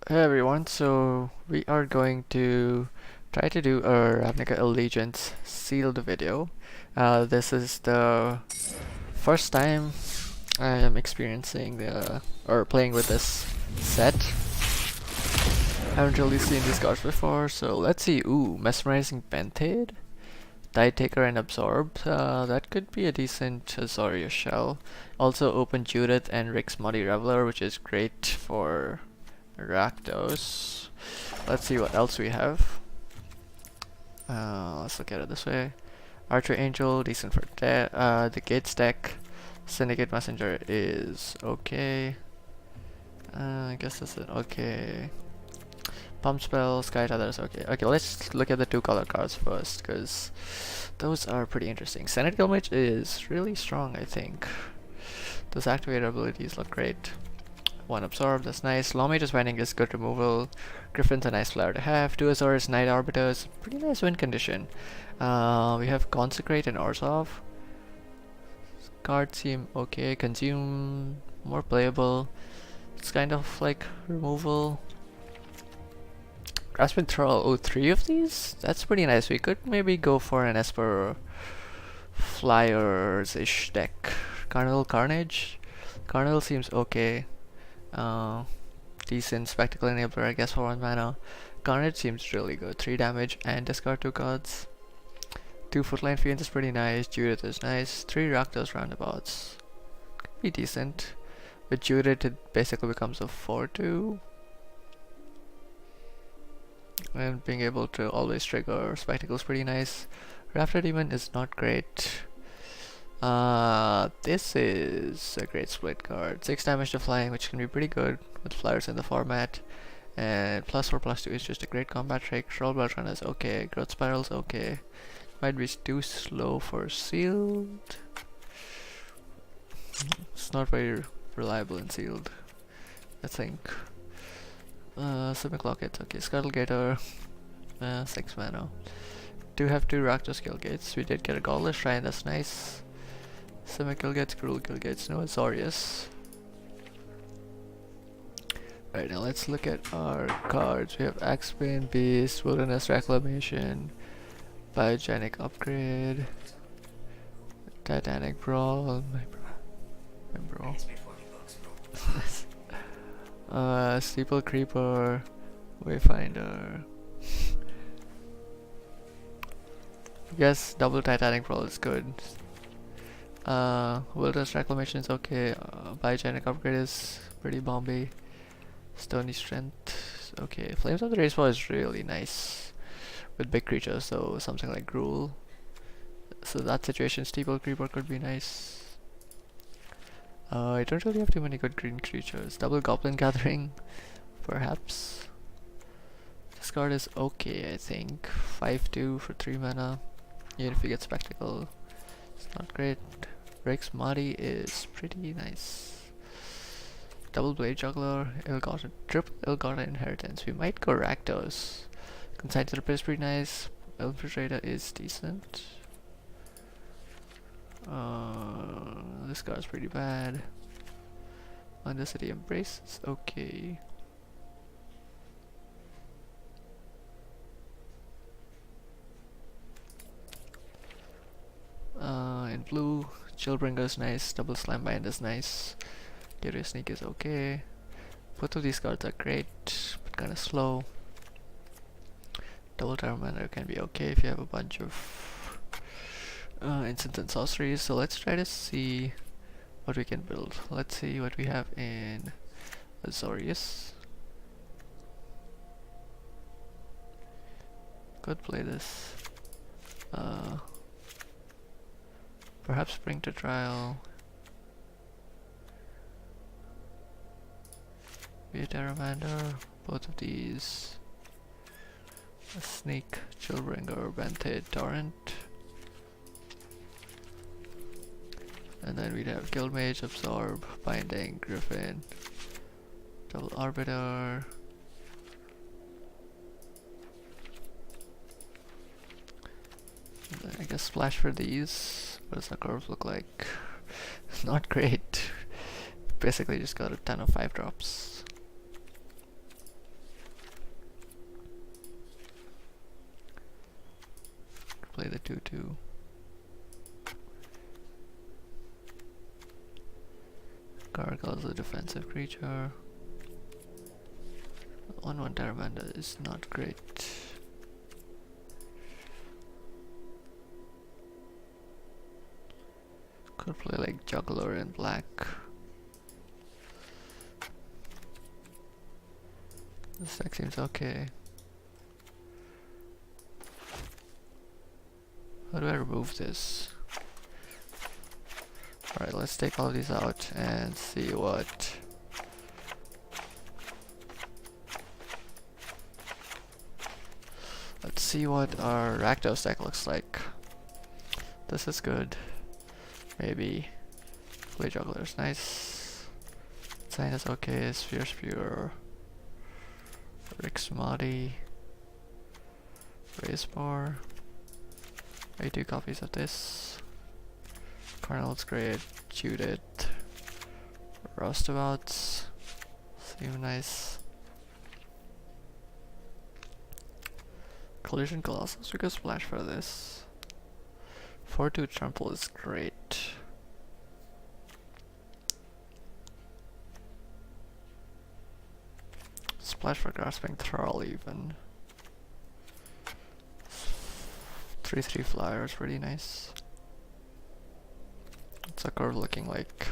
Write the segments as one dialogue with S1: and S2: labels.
S1: Hey everyone, so we are going to try to do a Ravnica Allegiance Sealed video. This is the first time I am experiencing or playing with this set. I haven't really seen these cards before, so let's see. Ooh, Mesmerizing Bentade, Tide Taker and Absorb. That could be a decent Azoria shell. Also Open Judith and Rick's Muddy Reveler, which is great for Rakdos. Let's see what else we have. Let's look at it this way. Archer Angel, decent for the Gates deck. Syndicate Messenger is okay. I guess that's it. Okay. Pump Spell, Sky Tether is okay. Okay, let's look at the two color cards first, because those are pretty interesting. Senate Guildmage is really strong, I think. Those activated abilities look great. One Absorb, that's nice. Lawmage's Binding is good removal. Griffin's a nice flyer to have. Two Azores, Night Arbiters, pretty nice win condition. We have Consecrate and Orzhov. Cards seem okay. Consume, more playable. It's kind of like removal. Grasping Thrall, oh, three of these? That's pretty nice. We could maybe go for an Esper Flyers-ish deck. Carnival Carnage. Carnival seems okay. Decent Spectacle Enabler, I guess, for 1 mana. Carnage seems really good. 3 damage and discard 2 cards. 2 Footline Fiends is pretty nice. Judith is nice. 3 Rakdos Roundabouts. Could be decent. With Judith, it basically becomes a 4-2. And being able to always trigger Spectacle is pretty nice. Raptor Demon is not great. This is a great split card. 6 damage to flying, which can be pretty good with flyers in the format. And +4/+2 is just a great combat trick. Troll Blood Run is okay. Growth Spiral's okay. Might be too slow for Sealed. It's not very reliable in Sealed, I think. Simic Locket's okay. Scuttle Gator, 6 mana. Do have 2 Rakdos Skill Gates. We did get a Godless Shrine, that's nice. Simic Gilgates, Cruel Gilgates, no Azorius. Right, now let's look at our cards. We have Axebane, Beast, Wilderness Reclamation, Biogenic Upgrade, Titanic Brawl, my bro. Steeple Creeper, Wayfinder. I guess double Titanic Brawl is good. Wilderness Reclamation is okay. Biogenic Upgrade is pretty bomby. Stony Strength, okay. Flames of the Racewall is really nice with big creatures, so something like Gruul. So that situation, Steeple Creeper could be nice. I don't really have too many good green creatures. Double Goblin Gathering, perhaps. This card is okay, I think. 5/2 for 3 mana. Even if you get Spectacle, it's not great. Rick's Muddy is pretty nice. Double Blade Juggler, Ill-Gotten, triple Ill-Gotten Inheritance. We might go Rakdos. Consigned Therapist is pretty nice. Infiltrator is decent. This card's pretty bad. Undercity Embrace is okay. In blue, Chillbringer is nice. Double Slambind is nice. Curious Sneak is okay. Both of these cards are great, but kinda slow. Double Terramander can be okay if you have a bunch of instants and sorceries. So let's try to see what we can build. Let's see what we have in Azorius. Could play this. Perhaps Bring to Trial. Be a Terramander. Both of these. A Sneak, Chillbringer, Bentade, Torrent. And then we'd have Guildmage, Absorb, Binding, Griffin, Double Arbiter. And then I guess splash for these. What does the curve look like? Not great. Basically just got a ton of 5 drops. play the 2/2. Gargoyle is a defensive creature. 1/1 Terrabanda is not great. Could play like Juggler in black. This deck seems okay. How do I remove this? Alright, let's take all these out and see what our Rakdos deck looks like. This is good. Maybe play Juggler is nice. Sign is okay. Sphere Spewer, Rixmati, Raise Bar. 2 copies of this. Carnal's great. Judith. Roustabouts. Seem nice. Collision Colossus. We could splash for this. 4/2 Trample is great. Splash for Grasping Thrall even. 3/3 Flyer is pretty nice. It's a curve looking like.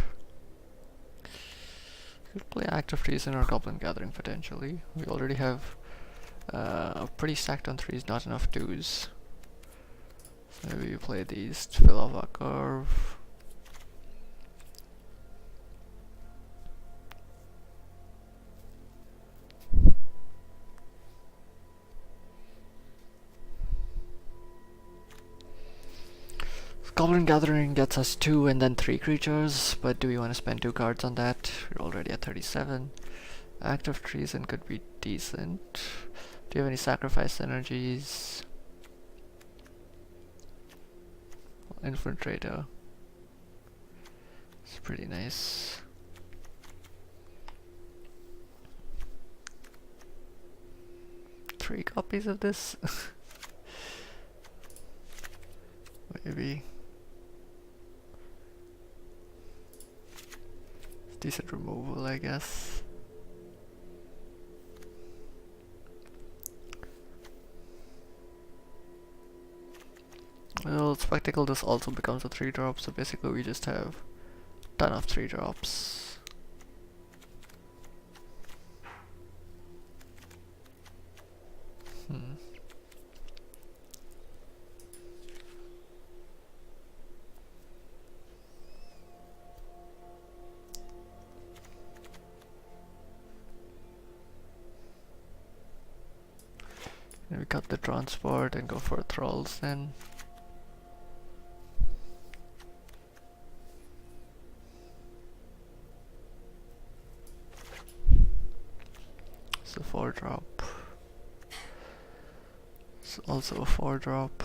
S1: Could play Active Treason or Goblin Gathering potentially. We already have pretty stacked on 3s, not enough 2s. So maybe we play these to fill off our curve. Goblin Gathering gets us 2 and then 3 creatures, but do we want to spend 2 cards on that? We're already at 37. Active Treason could be decent. Do you have any sacrifice energies? Infiltrator. It's pretty nice. Three copies of this? Maybe. Decent removal, I guess. Well, Spectacle this also becomes a 3-drop, so basically we just have a ton of 3-drops. We cut the transport and go for Thralls then. It's a 4-drop. It's also a 4-drop.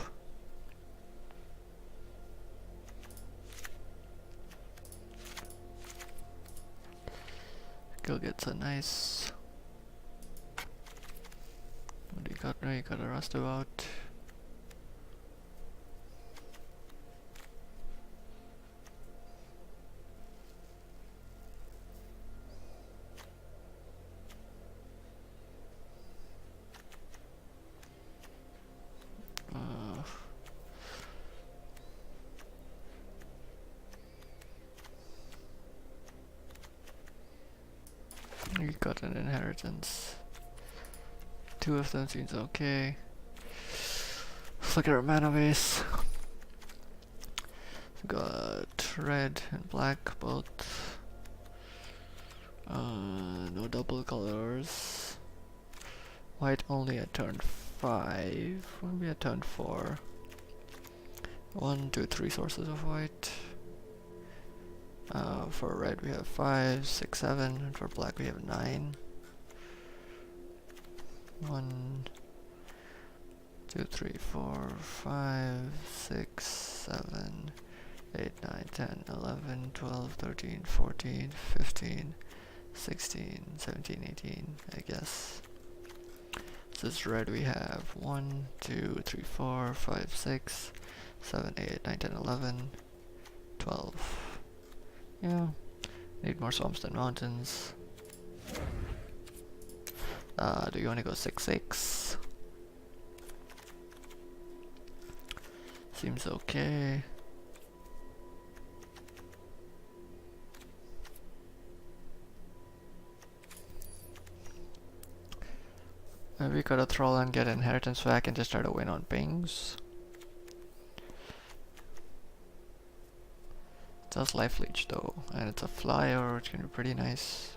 S1: Go gets a nice. What do you got now? You got a Roustabout. You got an Inheritance. 2 of them seems okay. Let's look at our mana base. Got red and black both. No double colors. White only at turn 5. Maybe at turn 4. 1, 2, 3 sources of white. For red we have 5, 6, 7, and for black we have 9. 1, 2, 3, 4, 5, 6, 7, 8, 9, 10, 11, 12, 13, 14, 15, 16, 17, 18, I guess. This is red. We have 1, 2, 3, 4, 5, 6, 7, 8, 9, 10, 11, 12. Yeah, need more swamps than mountains. Do you want to go 6-6? Seems okay. Maybe we got a troll and get inheritance back and just try to win on pings. It does life leech though, and it's a flyer, which can be pretty nice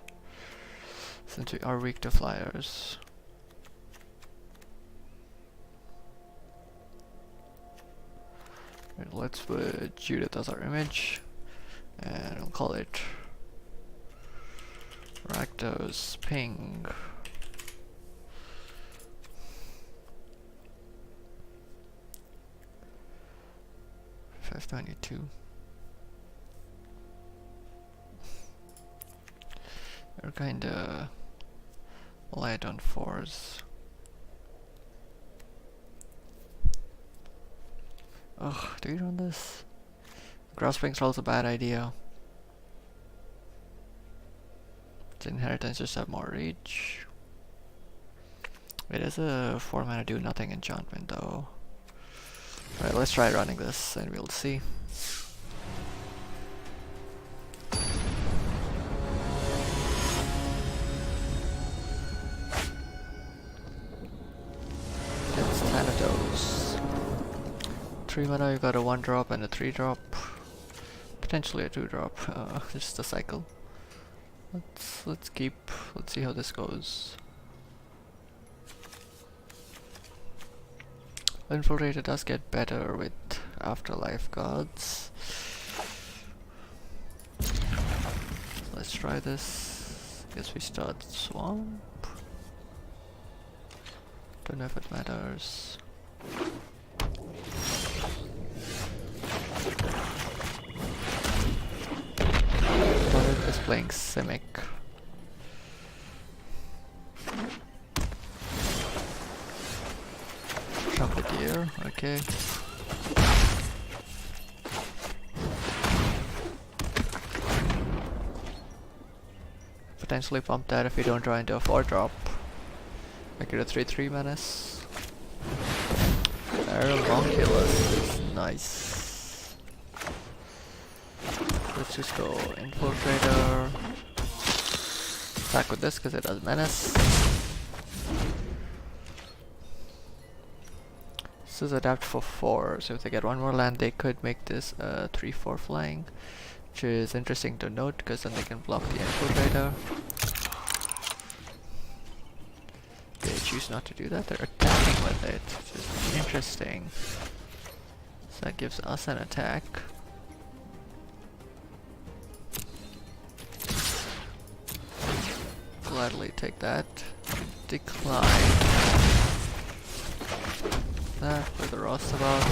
S1: since we are weak to flyers. Right, let's put Judith as our image, and we'll call it Rakdos Ping. 522. They're kinda light on 4s. Ugh, do you run this? Grasping Troll's a bad idea. The inheritance just have more reach. It is a 4 mana do nothing enchantment though. Alright, let's try running this and we'll see. It's Thanatos. 3 mana, you got a 1-drop and a 3-drop. Potentially a 2-drop, just a cycle. Let's see how this goes. Infiltrator does get better with Afterlife Gods. So let's try this. Guess we start Swamp. Don't know if it matters. Opponent is playing Simic. Trumpeteer, okay. Potentially pump that if we don't draw into a 4-drop. Make it a 3/3 menace. Aeromonculus is nice. Let's just go Infiltrator. Attack with this because it does menace. This is adapt for 4, so if they get one more land they could make this 3/4 flying, which is interesting to note because then they can block the Infiltrator. They choose not to do that, they're attacking with it, which is interesting. So that gives us an attack. Gladly take that. Decline. That for the Rostabout.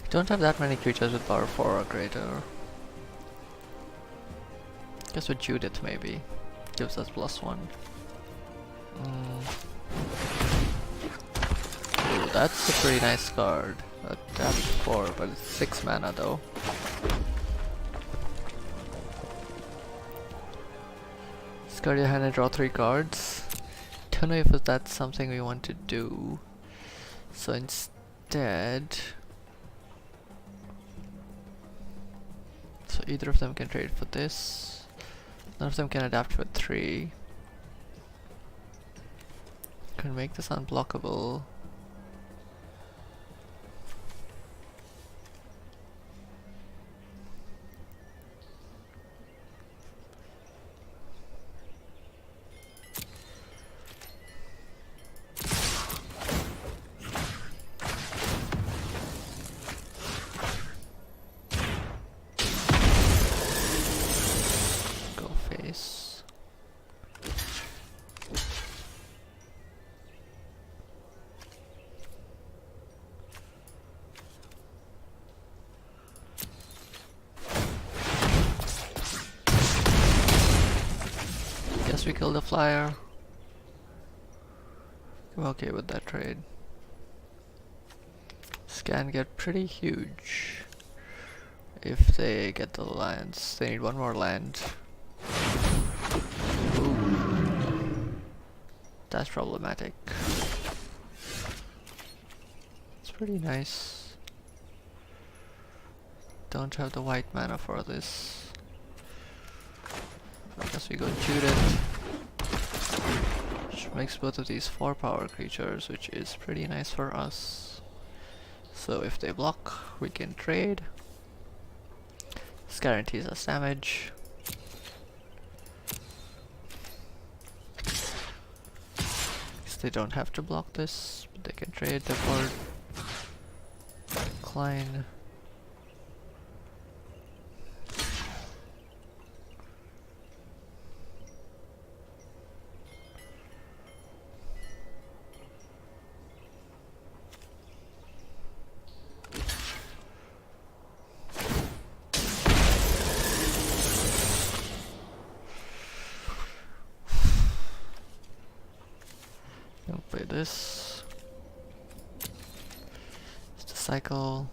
S1: Don't have that many creatures with power 4 or greater. Guess with Judith maybe. Gives us +1. Ooh, that's a pretty nice card. Tap 4, but it's 6 mana though. Discard your hand and draw 3 cards. Don't know if that's something we want to do. So instead... So either of them can trade for this. None of them can adapt for 3. Can make this unblockable. we kill the flyer. I'm okay with that trade. This can get pretty huge if they get the lands. They need one more land. Ooh. That's problematic. It's pretty nice. Don't have the white mana for this. I guess we go Judith. Which makes both of these 4-power creatures, which is pretty nice for us. So if they block, we can trade. This guarantees us damage. Guess they don't have to block this, but they can trade the board. Decline. I'll play this. Just a cycle.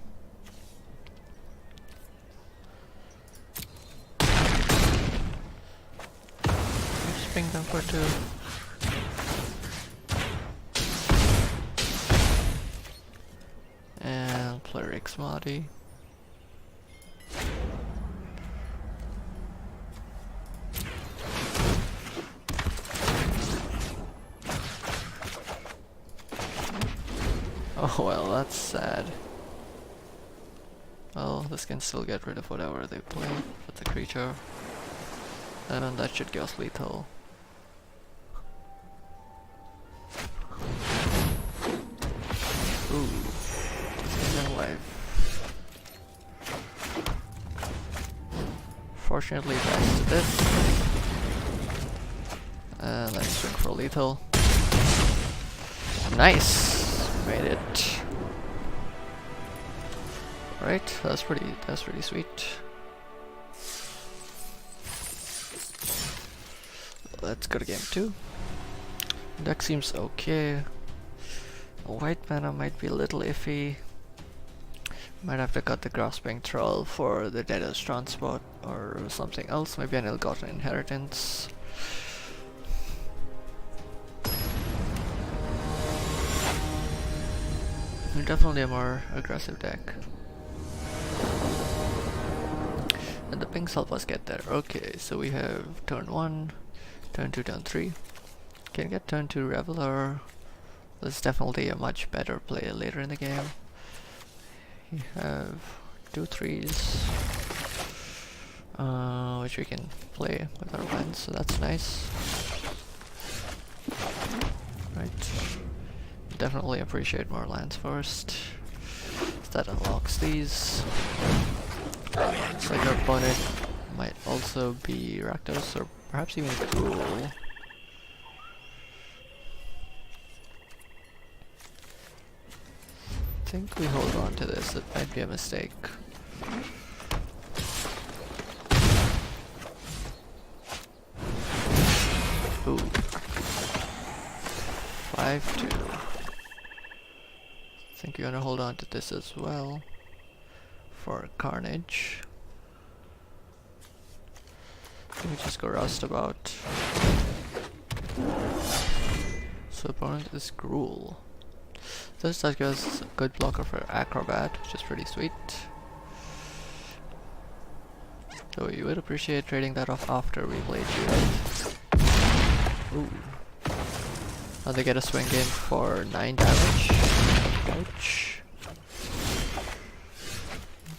S1: Just ping them for 2. And play Rixmati. Oh well, that's sad. Well, this can still get rid of whatever they play with the creature. And that should give us lethal. Ooh, he's alive. Fortunately, thanks to this. And let's swing for lethal. Nice! Made it. Right, that's pretty sweet. Let's go to game 2. Deck seems okay. White mana might be a little iffy. Might have to cut the Grasping Troll for the Deader's Transport or something else, maybe an Ill-Gotten Inheritance. Definitely a more aggressive deck. And the pings help us get there. Okay, so we have turn 1, turn 2, turn 3. Can get turn 2 Reveler. This is definitely a much better play later in the game. We have 2 3s, which we can play with our lands, so that's nice. Right. Definitely appreciate more lands first. That unlocks these. Looks like our opponent might also be Rakdos or perhaps even Ghoul. I think we hold on to this, it might be a mistake. Ooh. 5-2. I think you're gonna hold on to this as well for Carnage. Let me just go Roustabout. So opponent is Gruul. This does give us a good blocker for Acrobat, which is pretty sweet. So you would appreciate trading that off after we play Judith. Ooh. Now they get a swing in for 9 damage. Ouch.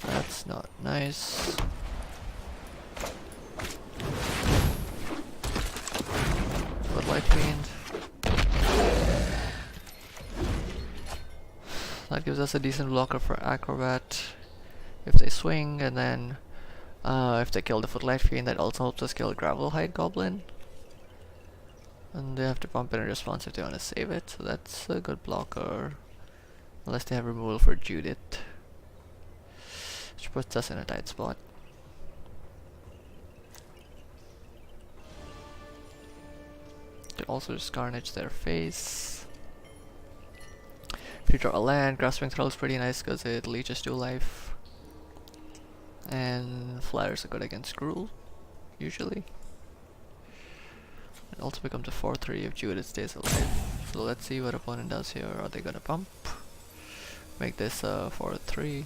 S1: That's not nice. Footlight Fiend. That gives us a decent blocker for Acrobat if they swing, and then if they kill the Footlight Fiend, that also helps us kill Gravelhide Goblin. And they have to pump in a response if they want to save it, so that's a good blocker. Unless they have removal for Judith, which puts us in a tight spot. to also just Carnage their face. If you draw a land, Grasping Thrall is pretty nice because it leeches 2 life. And Flyers are good against Gruul, usually. It also becomes a 4-3 if Judith stays alive. So let's see what opponent does here. Are they gonna pump? Make this a 4-3.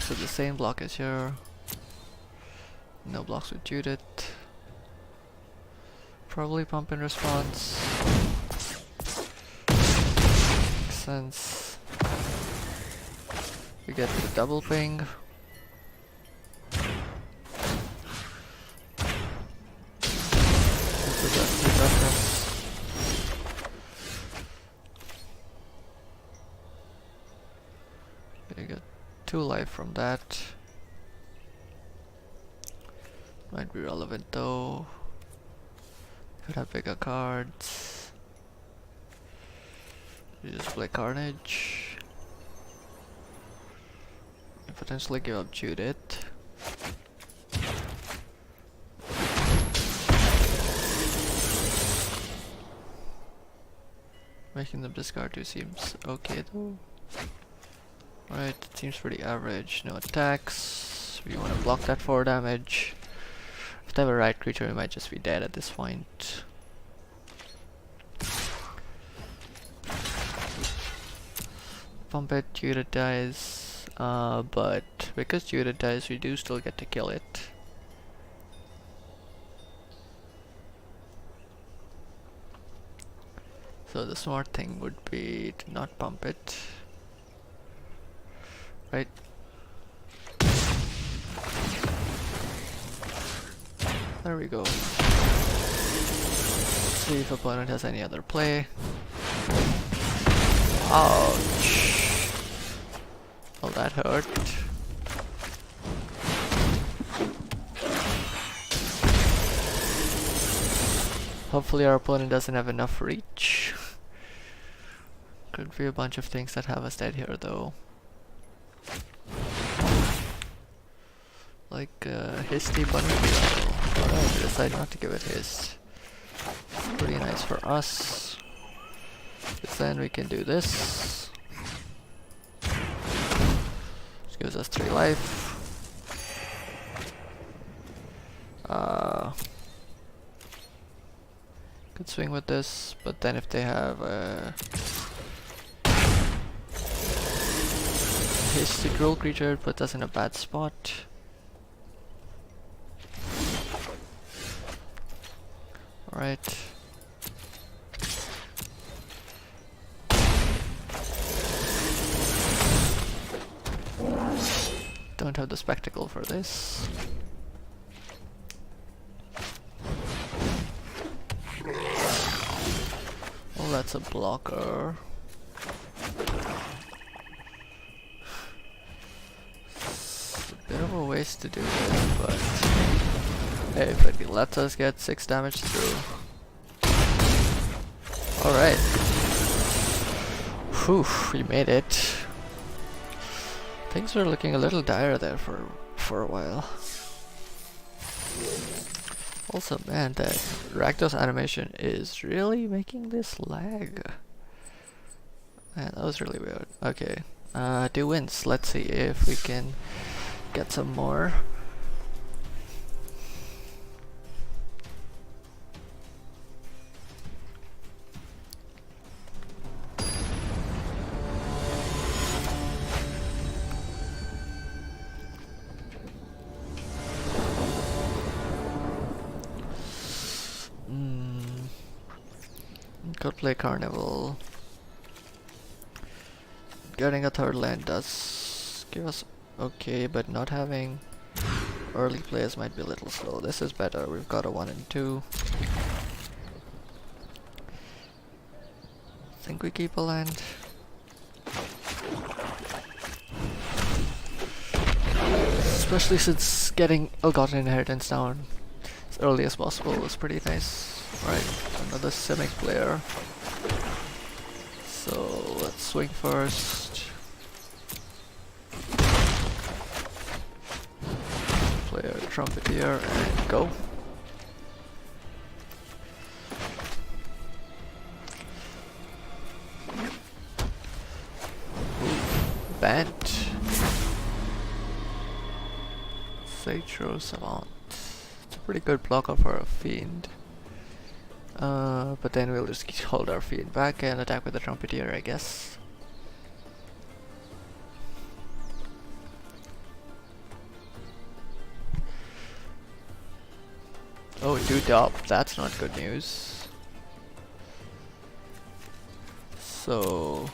S1: So the same block is here. No blocks with Judith. Probably pump in response. Makes sense. We get the double ping. This is actually toughness. We get 2 life from that. Might be relevant though. Could have bigger cards. You just play Carnage. And potentially give up Judith. Making them discard 2 seems okay though. Right, it seems pretty average. No attacks. We want to block that 4 damage. If they have a right creature, we might just be dead at this point. Pump it, Judith dies. But because Judith dies, we do still get to kill it. So the smart thing would be to not pump it. Right? There we go. See if opponent has any other play. Ouch! Well, that hurt. Hopefully our opponent doesn't have enough reach. Could be a bunch of things that have us dead here though. Like Histy Bunny Beetle. Alright, we decide not to give it Hist. Pretty nice for us. Because then we can do this. This gives us 3 life. Could swing with this, but then if they have Histy Gruul creature, it puts us in a bad spot. Alright. Don't have the spectacle for this. Well, that's a blocker. It's a bit of a waste to do this, but hey, if it lets us get 6 damage through. Alright. Whew, we made it. Things were looking a little dire there for a while. Also, man, that Rakdos animation is really making this lag. Man, that was really weird. Okay, 2 wins. Let's see if we can get some more. Could play Carnival. Getting a 3rd land does give us okay, but not having early players might be a little slow. This is better. We've got a 1 and 2. Think we keep a land. Especially since getting Ill-Gotten Inheritance down as early as possible was pretty nice. Right, another Simic player. So let's swing first. Player Trumpeter and go. Banned. Satro Savant. It's a pretty good blocker for a Fiend. But then we'll just hold our Fiend back and attack with the Trumpeter, I guess. Oh, 2-top. That's not good news. So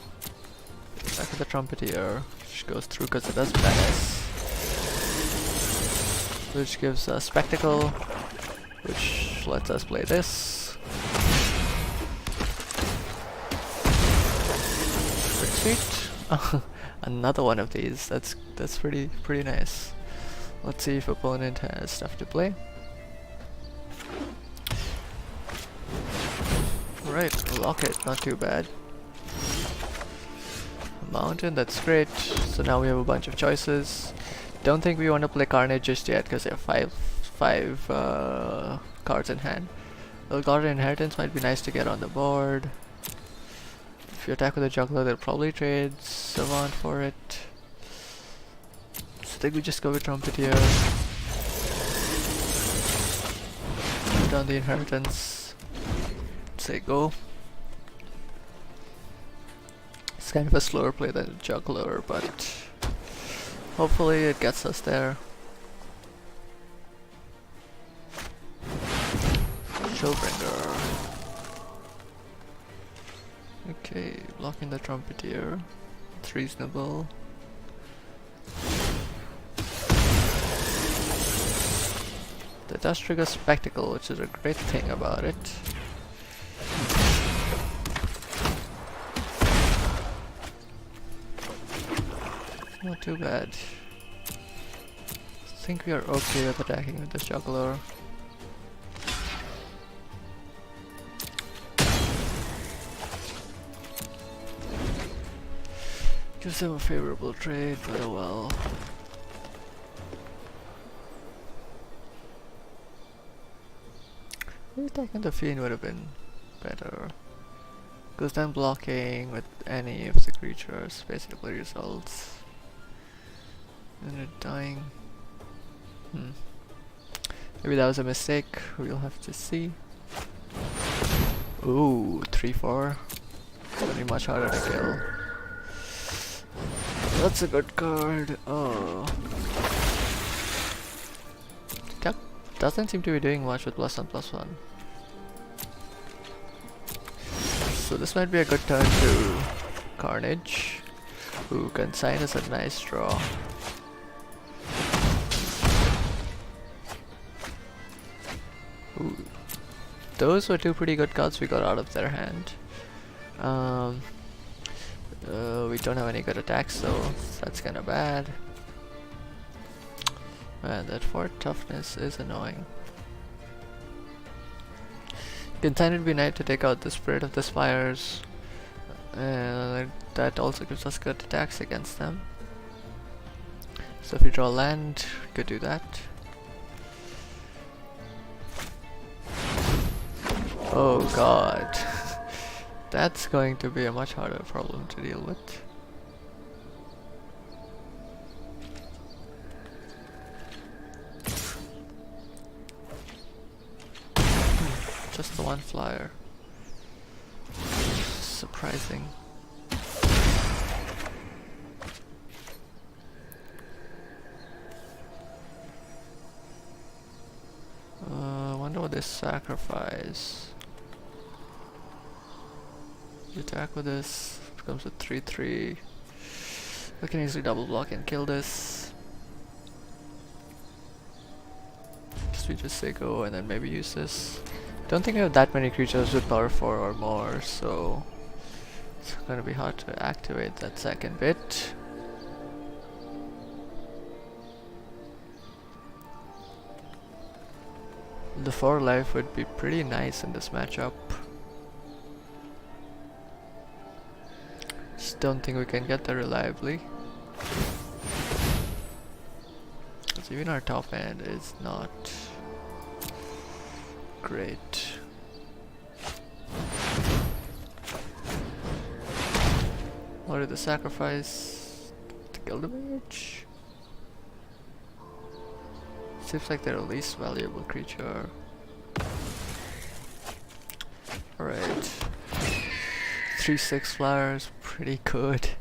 S1: attack with the Trumpeter, which goes through because it does menace. Which gives us Spectacle, which lets us play this. Pretty sweet. Another one of these. That's pretty nice. Let's see if opponent has stuff to play. Right, lock it, not too bad. Mountain, that's great. So now we have a bunch of choices. Don't think we want to play Carnage just yet because they have five cards in hand. Well, Guard Inheritance might be nice to get on the board. If you attack with a Juggler, they'll probably trade Savant for it. So I think we just go with Trumpeter. Put down the Inheritance. Say go. It's kind of a slower play than a Juggler, but hopefully it gets us there. Showbringer. Okay, blocking the Trumpeter. It's reasonable. That does trigger Spectacle, which is a great thing about it. Not too bad. I think we are okay with attacking with this Juggler. Gives them a favorable trade, but oh well. Maybe attacking the Fiend would have been better. Because then blocking with any of the creatures basically results in it dying. Maybe that was a mistake, we'll have to see. Ooh, 3-4. It's gonna be much harder to kill. That's a good card. Oh. That doesn't seem to be doing much with +1/+1. So this might be a good turn to Carnage, who can sign us a nice draw. Ooh. Those were two pretty good cards we got out of their hand. We don't have any good attacks, so that's kinda bad. Man, that 4 toughness is annoying. Consign would be nice to take out the Spirit of the Spires, and that also gives us good attacks against them. So if we draw land, we could do that. Oh god. That's going to be a much harder problem to deal with. Just the one flyer. Surprising. I wonder what they sacrifice. You attack with this, it comes with 3-3. We can easily double block and kill this. So we just say go and then maybe use this. Don't think I have that many creatures with power 4 or more, so it's gonna be hard to activate that second bit. The 4 life would be pretty nice in this matchup. Just don't think we can get there reliably. So even our top end is not great. What did the sacrifice to kill the mage? Seems like their least valuable creature. Alright. 3/6 flyers, pretty good.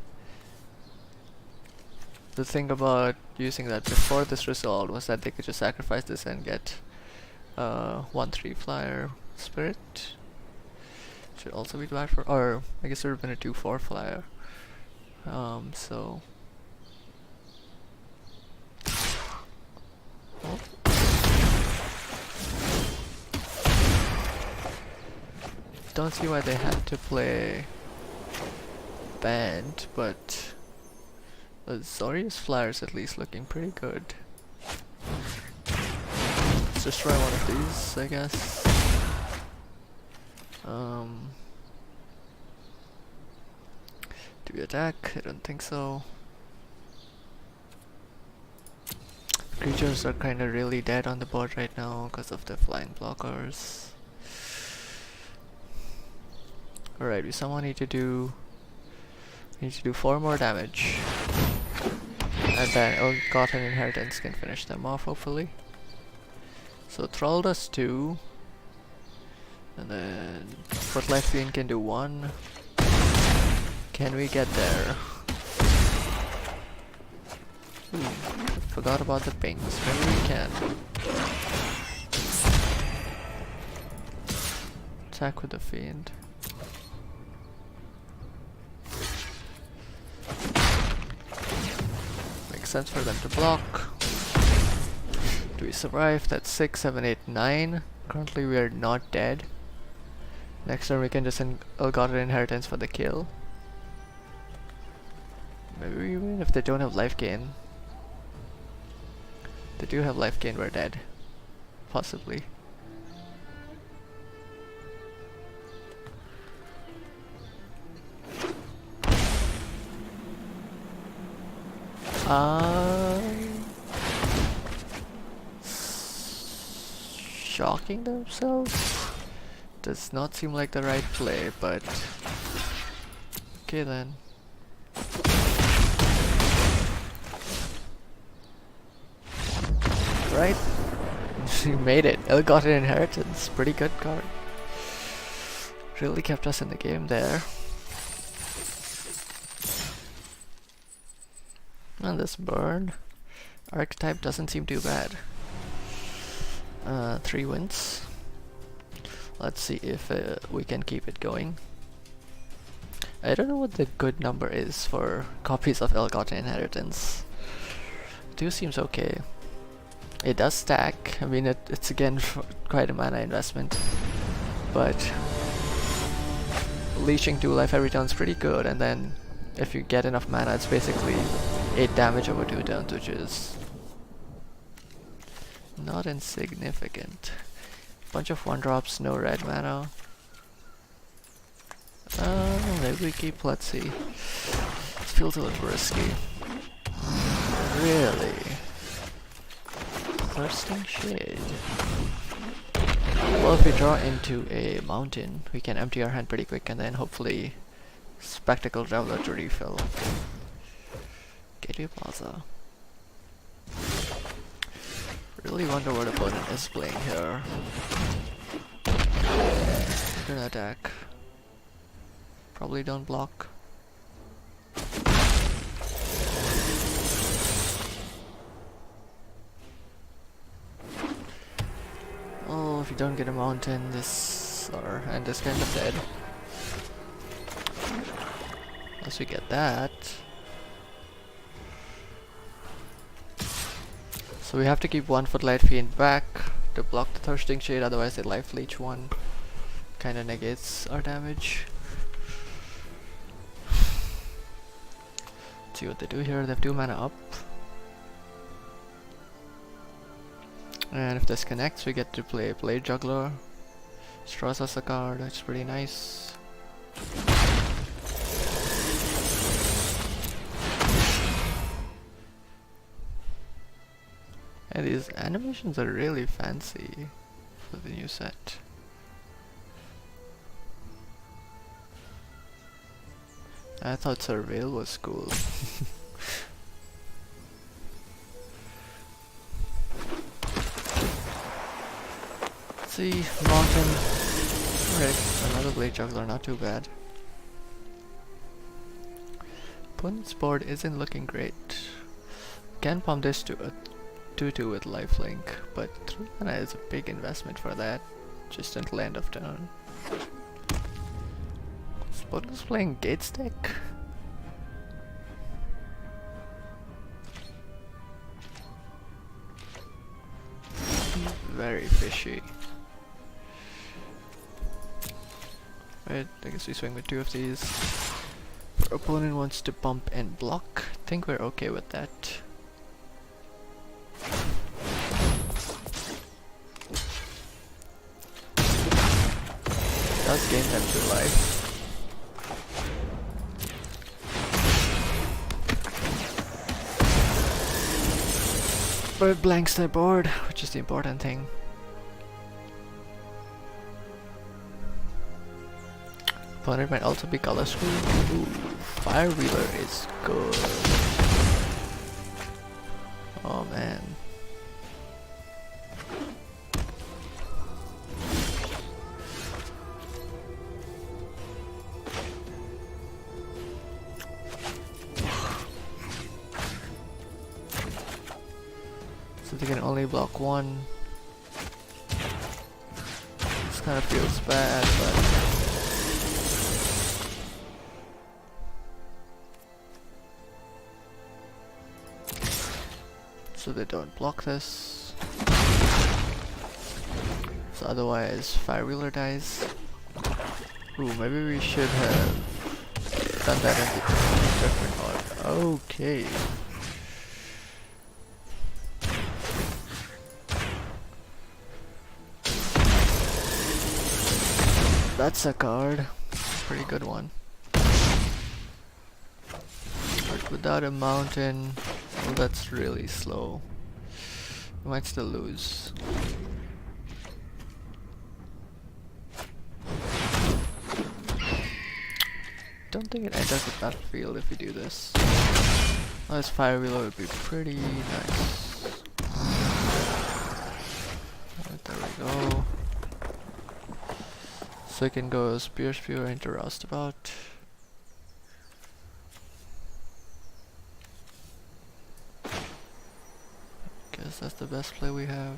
S1: The thing about using that before this result was that they could just sacrifice this and get 1/3 flyer spirit. Should also be bad for, or I guess it would have been a 2/4 flyer. So oh. Don't see why they had to play band, but Zori's flyer is at least looking pretty good. Let's just try one of these, I guess. Do we attack? I don't think so. Creatures are kinda really dead on the board right now because of the flying blockers. Alright, we somehow need to do 4 more damage. And then Ill-Gotten Inheritance can finish them off, hopefully. So Thrall does 2. And then Footlight Fiend can do 1. Can we get there? Forgot about the pings. Maybe we can. Attack with the Fiend. Makes sense for them to block. Do we survive? That's 6, 7, 8, 9. Currently we are not dead. Next turn we can just Ill-Gotten Inheritance for the kill. Maybe even if they don't have life gain. They do have life gain, we're dead. Possibly. Shocking themselves? Does not seem like the right play, but okay then. Right? You made it. Ill-Gotten Inheritance. Pretty good card. Really kept us in the game there. And this burn. Archetype doesn't seem too bad. 3 wins. Let's see if we can keep it going. I don't know what the good number is for copies of Ill-Gotten Inheritance. 2 seems okay. It does stack. I mean, it's again quite a mana investment, but leeching 2 life every turn is pretty good. And then if you get enough mana, it's basically 8 damage over 2 turns, which is not insignificant. Bunch of 1-drops, no red mana. Maybe we keep. Let's see. It feels a little risky. Really? Thirsting Shade. Well, if we draw into a mountain, we can empty our hand pretty quick and then hopefully Spectacle Traveler to refill. Gateway Plaza. Really wonder what opponent is playing here. We're gonna attack. Probably don't block. Oh, if you don't get a mountain, and this kind of dead. Unless we get that. So we have to keep 1 Footlight Fiend back to block the Thirsting Shade, otherwise they life leech 1. Kinda negates our damage. Let's see what they do here. They have 2 mana up. And if this connects, we get to play Blade Juggler. Straws us a card, that's pretty nice. And these animations are really fancy for the new set. I thought Surveil was cool. Let's see, Mountain. Alright, another Blade Juggler, not too bad. Opponent's board isn't looking great. Can pump this to a 2-2 with lifelink, but 3 mana is a big investment for that, just until end of turn. Opponent's playing Gates deck. Very fishy. Right, I guess we swing with 2 of these. Our opponent wants to pump and block. I think we're okay with that. Does gain them 2 life. But it blanks their board, which is the important thing. Opponent might also be color screwed. Ooh, Fire Wheeler is good. Oh man. So they can only block 1. This kind of feels bad, but so they don't block this. So otherwise Fire Wheeler dies. Ooh, maybe we should have done that in a different order. Okay. That's a card. Pretty good one. But without a mountain, well, that's really slow. We might still lose. Don't think it enters the battlefield if we do this. Unless Fire Wheeler would be pretty nice. Right, there we go. So we can go Spear into Roustabout. Guess that's the best play we have.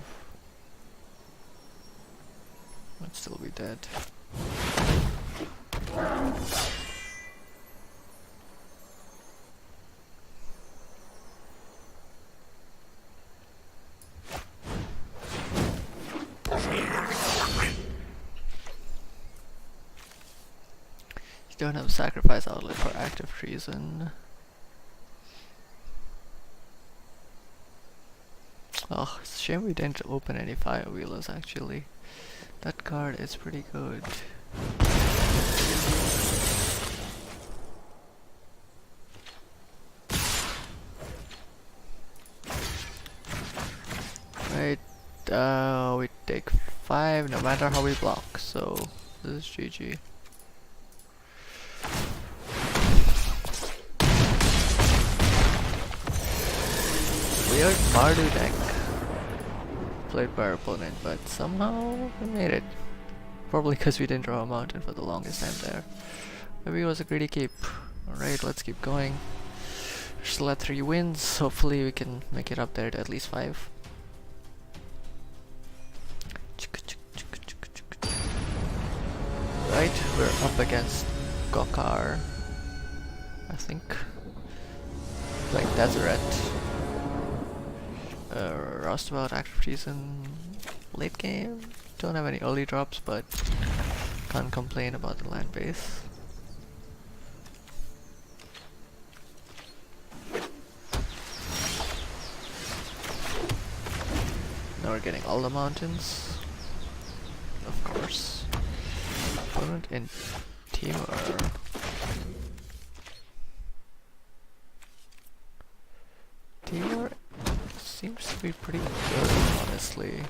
S1: Might still be dead. You don't have a sacrifice outlet for active treason. Oh, it's a shame we didn't open any Fire Wheelers actually. That card is pretty good. Right, we take 5 no matter how we block, so this is GG. Weird Mardu deck played by our opponent, but somehow we made it. Probably because we didn't draw a mountain for the longest time there. Maybe it was a greedy keep. Alright, let's keep going. We're still at 3 wins. Hopefully we can make it up there to at least 5. Right, we're up against Gokar, I think. Like Deseret. Roustabout, active treason, late game. Don't have any early drops, but can't complain about the land base. Now we're getting all the mountains, of course. Opponent in Timur. Timur seems to be pretty good, honestly.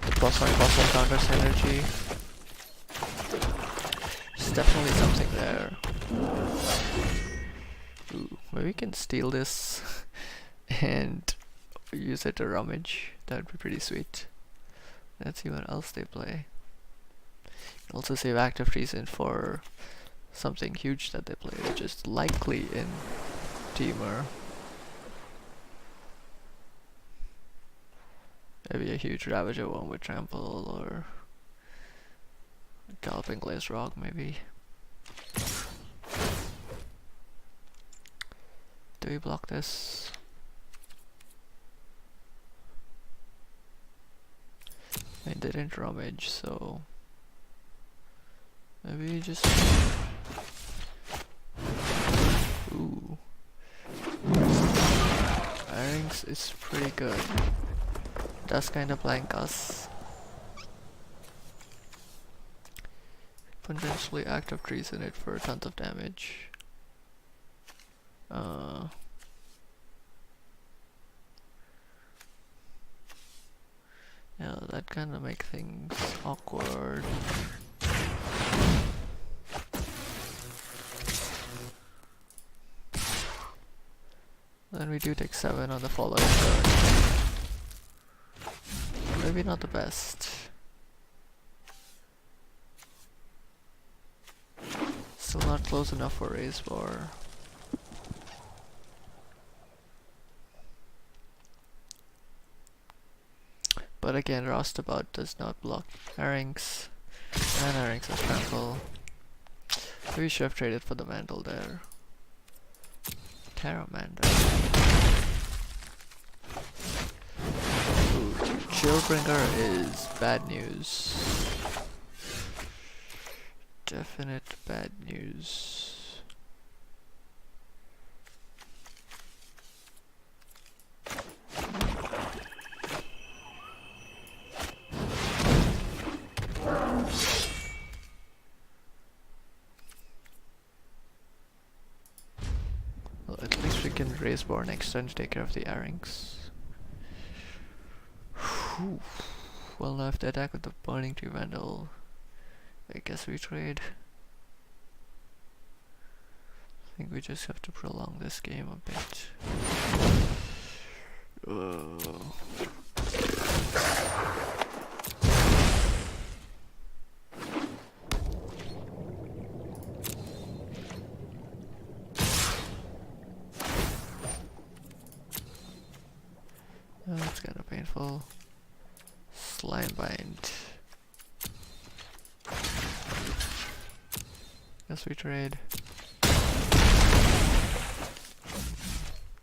S1: The +1/+1 counter synergy. There's definitely something there. Ooh, maybe we can steal this and use it to rummage. That would be pretty sweet. Let's see what else they play. Also save active treason for something huge that they play, which is likely in Teamer. Maybe a huge Ravager one with Trample, or Galloping Glaze Rock maybe. Do we block this? They didn't rummage, so maybe just... Ooh. Irings is pretty good. Does kind of blank us. Potentially active trees in it for tons of damage. Yeah, that kind of make things awkward. Then we do take 7 on the following turn. Maybe not the best. Still not close enough for raise bar. But again, Rostabout does not block Herrings, and Herrings has trample. We should have traded for the Mandel there. Terramander. Ooh, Chillbringer is bad news. Definite bad news. Well, at least we can raise bar next turn to take care of the Arings. Well, now if they attack with the Burning Tree Vandal, I guess we trade. I think we just have to prolong this game a bit. That's kind of painful. Slime Bind. Guess we trade.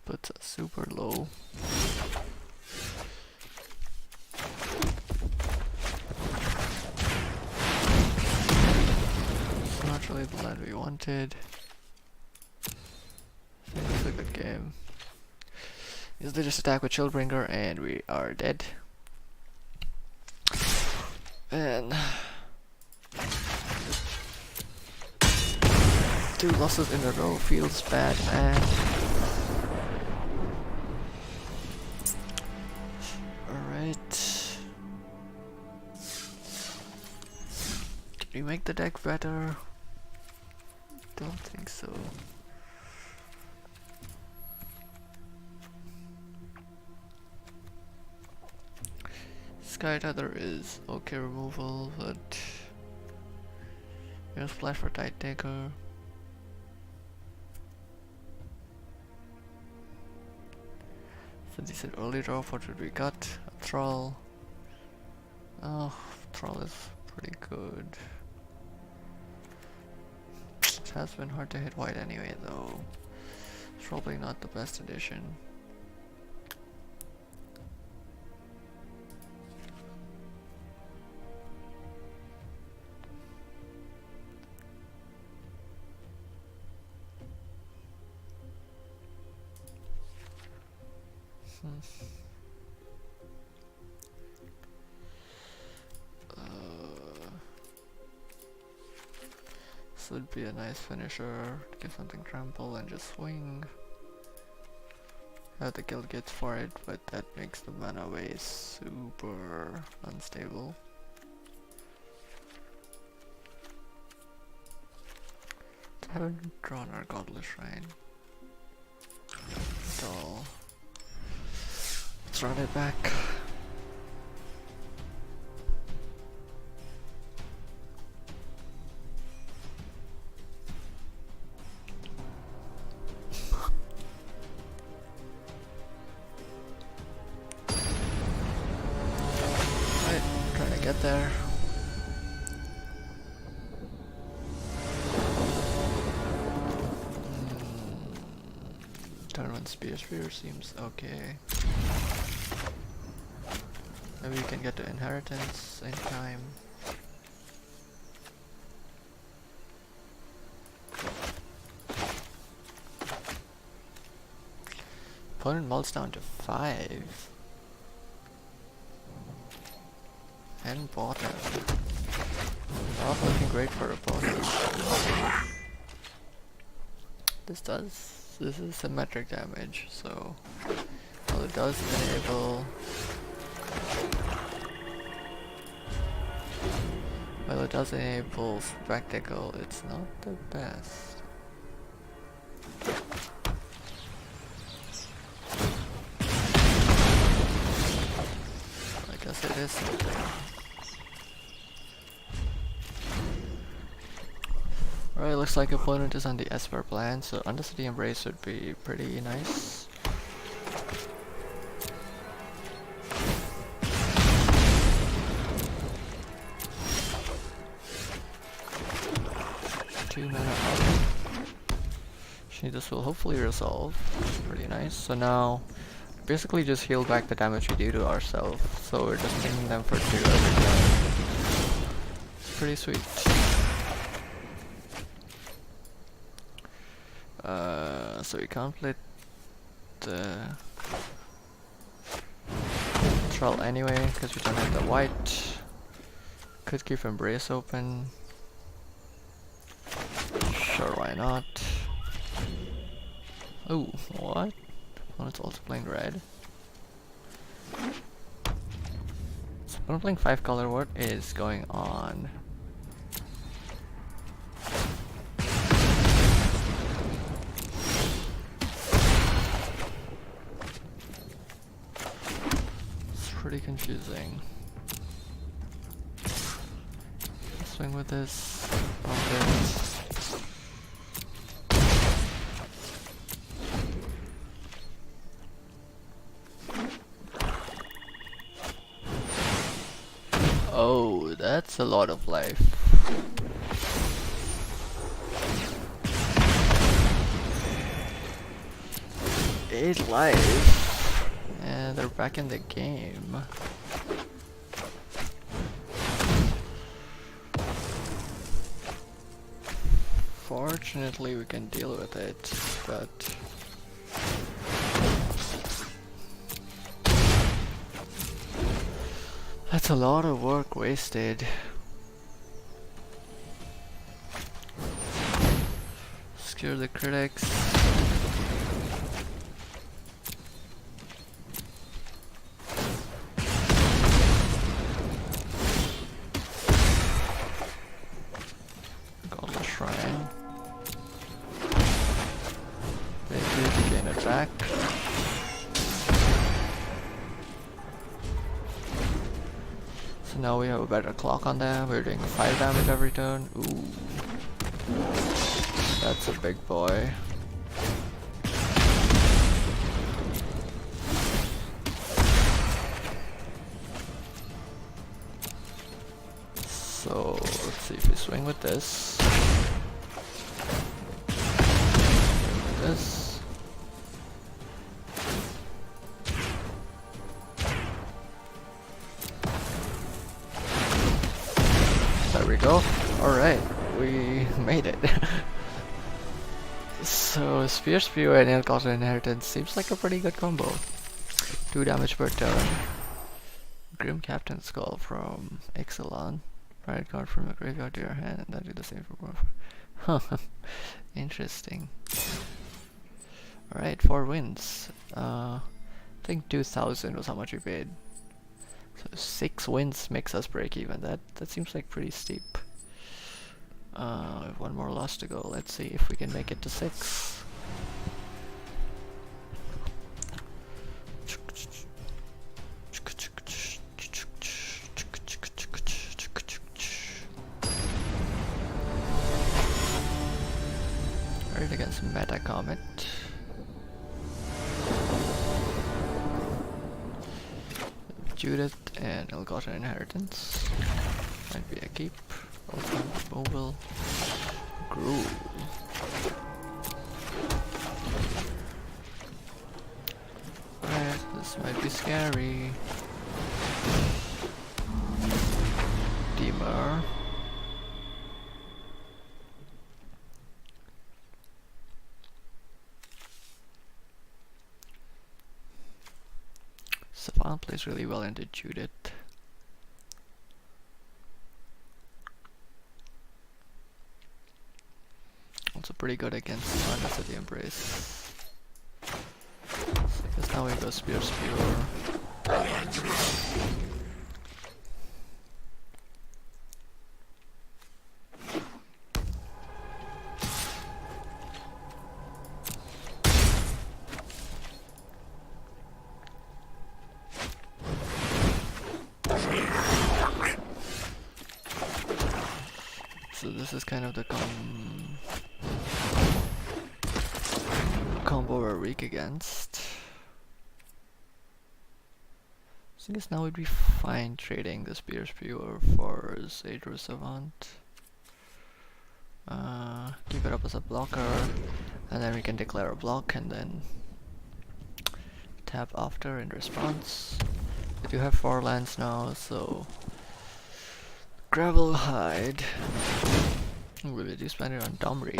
S1: Puts us super low. It's not really the land we wanted. I think it's a good game. Is they just attack with Chillbringer and we are dead. And 2 losses in a row feels bad, man. Alright. Can we make the deck better? Don't think so. Sky Tether is okay removal, but here's Splash for Tide Taker. So this is early draw. What should we got? A Thrall. Oh, Thrall is pretty good. It has been hard to hit white anyway, though. It's probably not the best addition. This would be a nice finisher. Give something trample and just swing. have the guild kits for it, but that makes the mana way super unstable. I haven't drawn our Godless Shrine at all. Let's run it back. Right, trying to get there. Turn one Spear seems okay. Maybe we can get to Inheritance in time. Opponent mulls down to 5. And bottom. Not looking great for opponents. This is symmetric damage, so while it does enable spectacle, it's not the best. I guess it is something. Alright, looks like opponent is on the Esper plan, so Undercity Embrace would be pretty nice. Two mana up. This will hopefully resolve. Pretty nice. So now, basically just heal back the damage we do to ourselves. So we're just pinging them for 2 every time. It's pretty sweet. So we can't play the Troll anyway, because we don't have the white. Could keep Embrace open. Sure, why not? Oh, what? Oh, it's also playing red. So I'm playing 5 color, what is going on? Pretty confusing. Swing with this. Bump it. Oh, that's a lot of life. 8 life. And they're back in the game. Fortunately, we can deal with it, but that's a lot of work wasted. Scare the critics. Shrine. They do to gain attack. So now we have a better clock on them. We're doing 5 damage every turn. Ooh. That's a big boy. So let's see if we swing with this. This. There we go. Alright, we made it. So Spear Spew and Elgato Inheritance seems like a pretty good combo. 2 damage per turn. Grim Captain Skull from Ixalan. Write a card from a graveyard to your hand and then do the same for both. Huh. Interesting. Alright, 4 wins. I think 2,000 was how much we paid. So 6 wins makes us break even. That seems like pretty steep. We have one more loss to go. Let's see if we can make it to 6. Alright, against Meta Comet. Judith and Ill-Gotten Inheritance. Might be a keep. Also Mobile. Gruel. Alright, this might be scary. Deemer. Savant plays really well into Judith. Also pretty good against Madness of the Embrace. So I guess now we go Spear Spewer. So this is kind of the combo we're weak against. So I guess now we'd be fine trading the Spear Spewer for Zadro Savant. Keep it up as a blocker, and then we can declare a block and then tap after in response. We do have 4 lands now, so Gravel Hide. We do spend it on Domri,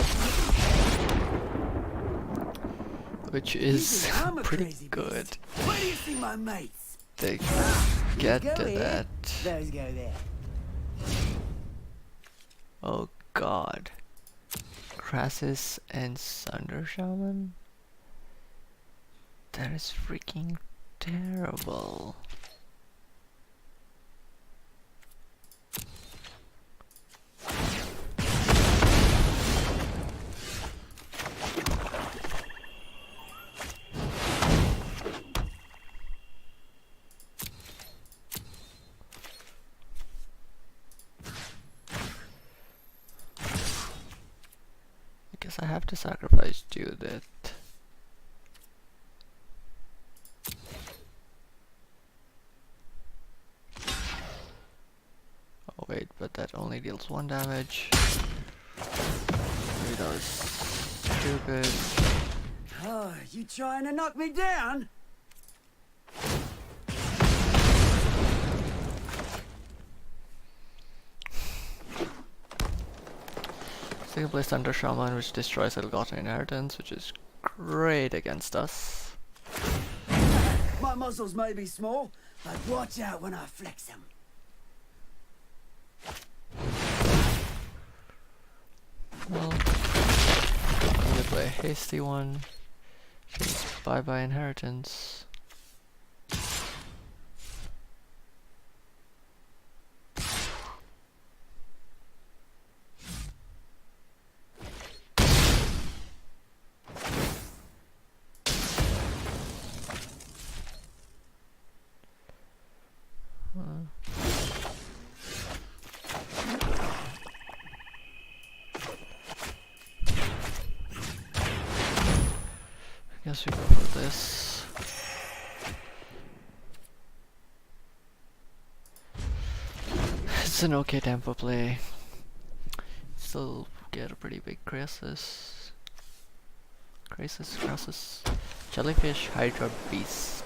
S1: which is pretty good.
S2: Where do you see my mates?
S1: To get to that.
S2: Those go there.
S1: Oh god. Crassus and Sunder Shaman? That is freaking terrible. I have to sacrifice Judith. Oh wait, but that only deals 1 damage. Maybe that was stupid.
S2: Oh, you trying to knock me down?
S1: So you can play Thunder Shaman, which destroys Ill-Gotten Inheritance, which is great against us.
S2: My muscles may be small, but watch out when I flex them.
S1: Well, I'm gonna play a hasty one. Just bye-bye Inheritance. Guess we go for this. It's an okay tempo play. Still get a pretty big Crassus. Jellyfish, Hydra, Beast.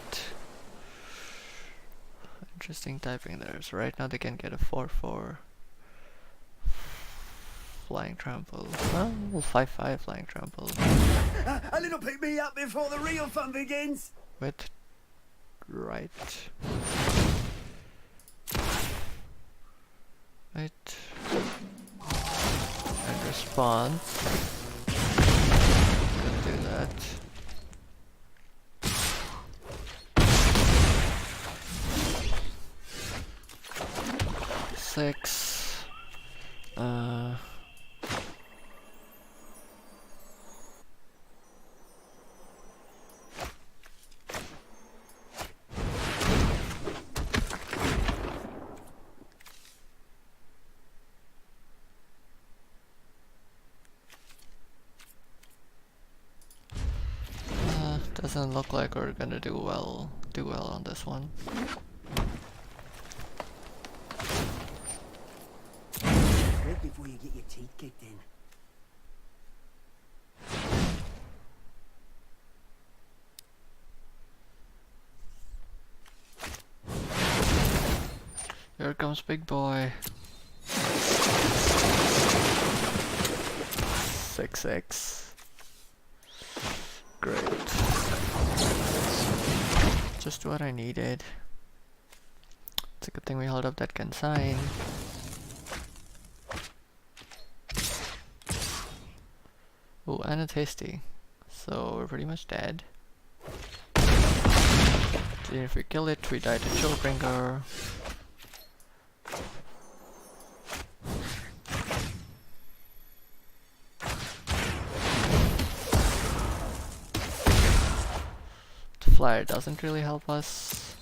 S1: Interesting typing there. So right now they can get a 4/4 Flying Trample. Well, 5/5 Flying Trample.
S2: A little pick me up before the real fun begins.
S1: With right. Right. And response. Don't do that. 6. Doesn't look like we're gonna do well on this one.
S2: Right before you get your teeth kicked in.
S1: Here comes big boy. 6x. Great. Just what I needed. It's a good thing we held up that consign. Ooh, and it's hasty. So we're pretty much dead. So if we kill it, we die to Chillbringer. The flyer doesn't really help us.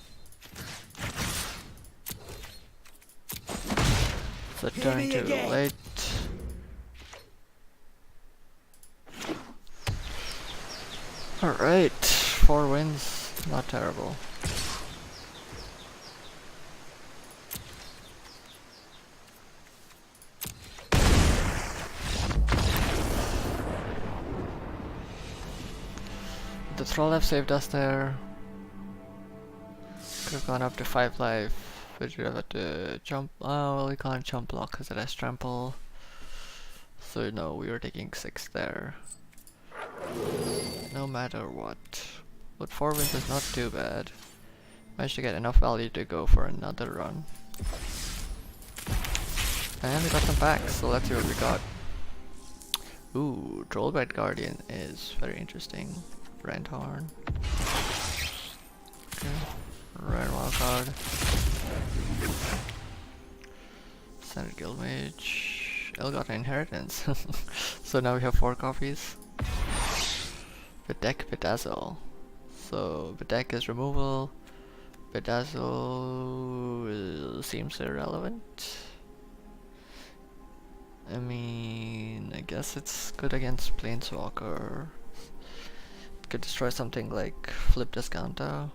S1: It's a turn too late. Alright, 4 wins, not terrible. The troll have saved us there. Could have gone up to 5 life. We should have had to jump. Oh, well, we can't jump block because it has trample. So no, we were taking 6 there. No matter what. But 4 wins is not too bad. Managed to get enough value to go for another run. And we got some packs, so let's see what we got. Ooh, Trollbite Guardian is very interesting. Brandhorn. Okay. Rare wildcard. Standard Guildmage. Elgato Inheritance. So now we have 4 copies. Bedeck Bedazzle. So Bedeck is removal. Bedazzle seems irrelevant. I mean, I guess it's good against Planeswalker. Could destroy something like Flip Discounter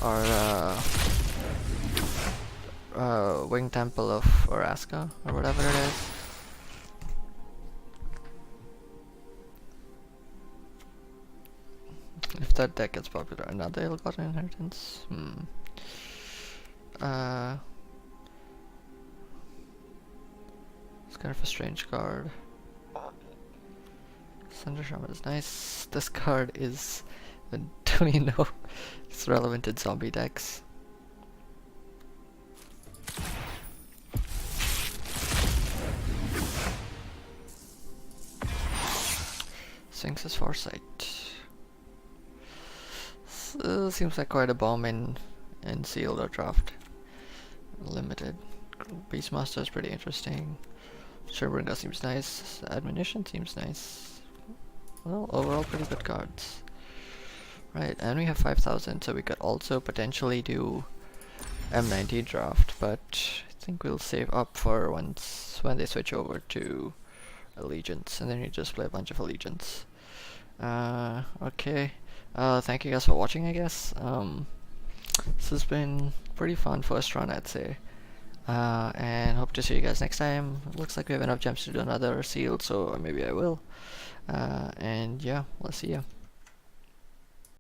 S1: or Wing Temple of Oraska or whatever it is. If that deck gets popular, another Elgato Inheritance. It's kind of a strange card. Thunder Shaman is nice. This card is, don't you know, it's relevant in zombie decks. Sphinx's Foresight. Seems like quite a bomb in sealed or draft. Limited. Beastmaster is pretty interesting. Chillbringer seems nice. Admonition seems nice. Well, overall pretty good cards. Right, and we have 5,000, so we could also potentially do M19 draft, but I think we'll save up for when they switch over to Allegiance, and then you just play a bunch of Allegiance. Okay. Thank you guys for watching, I guess. This has been pretty fun first run, I'd say. And hope to see you guys next time. Looks like we have enough gems to do another sealed, so maybe I will. And yeah, we'll see ya.